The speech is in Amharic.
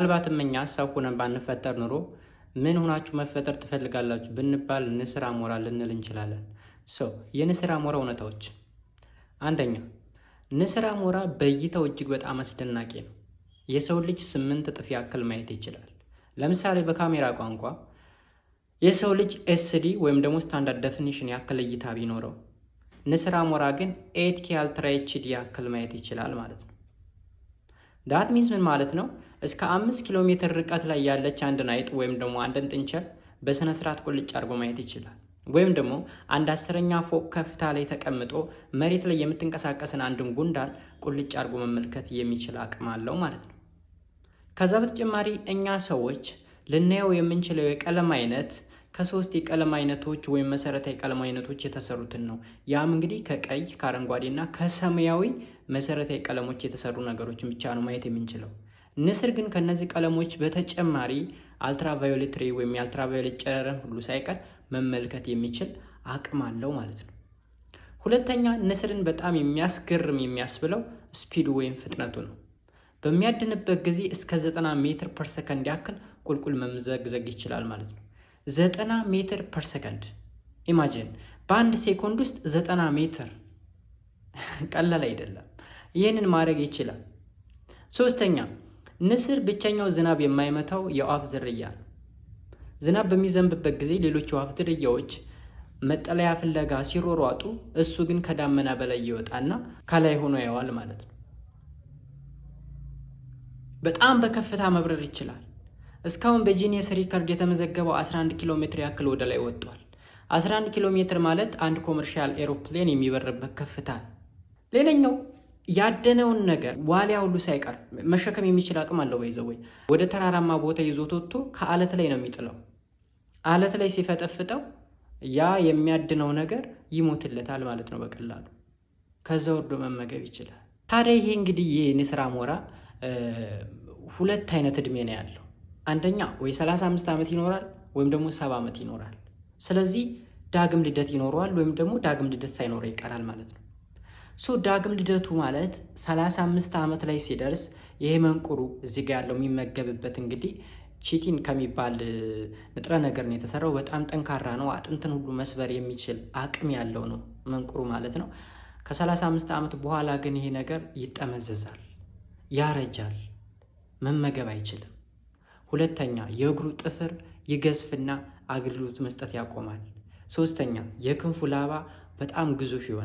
ምናልባትም እኛ ሰው ሆነን ባንፈጠር ኑሮ ምን ሆናችሁ መፈጠር ትፈልጋላችሁ ብንባል ንስር አሞራ ልንል እንችላለን። የንስር አሞራ እውነታዎች፣ አንደኛ ንስር አሞራ በእይታው እጅግ በጣም አስደናቂ ነው። የሰው ልጅ 8 እጥፍ ያክል ማየት ይችላል። ለምሳሌ በካሜራ ቋንቋ የሰው ልጅ ኤስዲ ወይም ደግሞ ስታንዳርድ ዴፊኒሽን ያክል እይታ ቢኖረው ንስር አሞራ ግን 8K አልትራ ኤችዲ ያክል ማየት ይችላል ማለት ነው። ዳት ሚንስ ምን ማለት ነው? እስከ 5 ኪሎ ሜትር ርቀት ላይ ያለች አንድን አይጥ ወይም ደግሞ አንድን ጥንቸል በስነ ስርዓት ቁልጭ አድርጎ ማየት ይችላል። ወይም ደግሞ አንድ 10ኛ ፎቅ ከፍታ ላይ ተቀምጦ መሬት ላይ የምትንቀሳቀስን አንድን ጉንዳን ቁልጭ አድርጎ መመልከት የሚችል አቅም አለው ማለት ነው። ከዛ በተጨማሪ እኛ ሰዎች ልናየው የምንችለው የቀለም አይነት ከ3 የቀለም አይነቶች ወይም መሰረታዊ የቀለም አይነቶች የተሰሩትን ነው። ያም እንግዲህ ከቀይ፣ ከአረንጓዴና ከሰማያዊ መሰረታዊ ቀለሞች የተሰሩ ነገሮችን ብቻ ነው ማየት የምንችለው። ንስር ግን ከነዚህ ቀለሞች በተጨማሪ አልትራቫዮሌት ሬይ ወይም የአልትራቫዮሌት ጨረርን ሁሉ ሳይቀር መመልከት የሚችል አቅም አለው ማለት ነው። ሁለተኛ ንስርን በጣም የሚያስገርም የሚያስብለው ስፒዱ ወይም ፍጥነቱ ነው። በሚያድንበት ጊዜ እስከ 90 ሜትር ፐር ሰከንድ ያክል ቁልቁል መምዘግዘግ ይችላል ማለት ነው። 90 ሜትር ፐር ሰከንድ ኢማጂን፣ በአንድ ሴኮንድ ውስጥ 90 ሜትር ቀላል አይደለም። ይህንን ማድረግ ይችላል። ሶስተኛ ንስር ብቸኛው ዝናብ የማይመታው የአዋፍ ዝርያ ነው። ዝናብ በሚዘንብበት ጊዜ ሌሎች የአዋፍ ዝርያዎች መጠለያ ፍለጋ ሲሮሯጡ፣ እሱ ግን ከዳመና በላይ ይወጣና ከላይ ሆኖ ያዋል ማለት ነው። በጣም በከፍታ መብረር ይችላል። እስካሁን በጂኒየስ ሪከርድ የተመዘገበው 11 ኪሎ ሜትር ያክል ወደ ላይ ወጥቷል። 11 ኪሎ ሜትር ማለት አንድ ኮመርሻል ኤሮፕሌን የሚበርበት ከፍታ ነው። ሌላኛው ያደነውን ነገር ዋሊያ ሁሉ ሳይቀር መሸከም የሚችል አቅም አለው። ወይ ወደ ተራራማ ቦታ ይዞት ወጥቶ ከአለት ላይ ነው የሚጥለው። አለት ላይ ሲፈጠፍጠው ያ የሚያድነው ነገር ይሞትለታል ማለት ነው በቀላሉ። ከዛ ወርዶ መመገብ ይችላል። ታዲያ ይሄ እንግዲህ የንስር አሞራ 2 አይነት እድሜ ነው ያለው። አንደኛ ወይ 35 ዓመት ይኖራል ወይም ደግሞ 70 ዓመት ይኖራል። ስለዚህ ዳግም ልደት ይኖረዋል ወይም ደግሞ ዳግም ልደት ሳይኖረው ይቀራል ማለት ነው። ዳግም ልደቱ ማለት 35 ዓመት ላይ ሲደርስ ይሄ መንቁሩ እዚህ ጋር ያለው የሚመገብበት እንግዲህ ቺቲን ከሚባል ንጥረ ነገር ነው የተሰራው። በጣም ጠንካራ ነው። አጥንትን ሁሉ መስበር የሚችል አቅም ያለው ነው መንቁሩ ማለት ነው። ከ35 ዓመት በኋላ ግን ይሄ ነገር ይጠመዘዛል፣ ያረጃል፣ መመገብ አይችልም። ሁለተኛ የእግሩ ጥፍር ይገዝፍና አገልግሎት መስጠት ያቆማል። ሶስተኛ የክንፉ ላባ በጣም ግዙፍ ይሆናል።